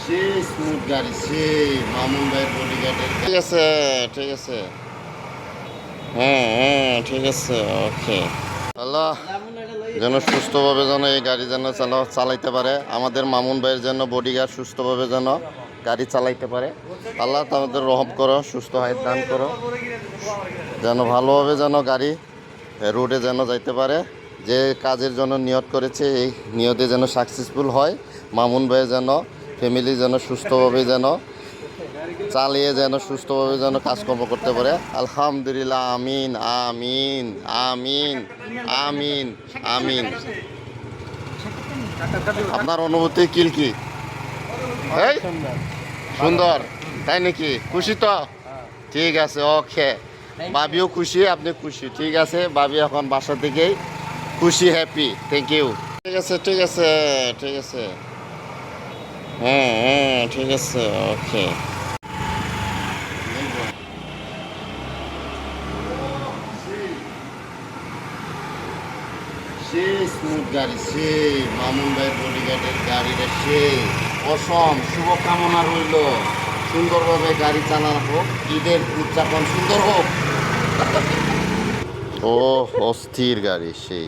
সেই স্মুথ গাড়ি, সেই মামুন ভাইয়ের বডিগার্ডের। ঠিক আছে, ঠিক আছে, হ্যাঁ হ্যাঁ ঠিক আছে, ওকে। আল্লাহ যেন সুস্থভাবে যেন এই গাড়ি যেন চালাইতে পারে, আমাদের মামুন ভাইয়ের জন্য বডিগার্ড সুস্থভাবে যেন গাড়ি চালাইতে পারে। আল্লাহ তাদের রহম করো, সুস্থ হায়াত দান করো, যেন ভালোভাবে যেন গাড়ি রোডে যেন যাইতে পারে। যে কাজের জন্য নিয়ত করেছে এই নিয়তে যেন সাকসেসফুল হয়। মামুন ভাইয়ের যেন ফ্যামিলি যেন সুস্থভাবে যেন চালিয়ে যেন সুস্থভাবে যেন কাজকর্ম করতে পারে। আলহামদুলিল্লাহ, আমিন আমিন আমিন আমিন আমিন। আপনার অনুভূতি কি? এই সুন্দর, তাই নাকি? খুশি তো? ঠিক আছে, ওকে। বাবিও খুশি, আপনি খুশি, ঠিক আছে। বাবি এখন বাসা থেকেই খুশি, হ্যাপি, থ্যাংক ইউ। ঠিক আছে, ঠিক আছে, ঠিক আছে, হ্যাঁ হ্যাঁ ঠিক আছে, ওকে। সেই স্মুথ গাড়ি, সেই মামুন ভাইয়ের বডিগার্ডের গাড়িটা, সেই অসম। শুভকামনা রইল, সুন্দরভাবে গাড়ি চালানো হোক, ঈদের উদযাপন সুন্দর হোক। ও অস্থির গাড়ি, সেই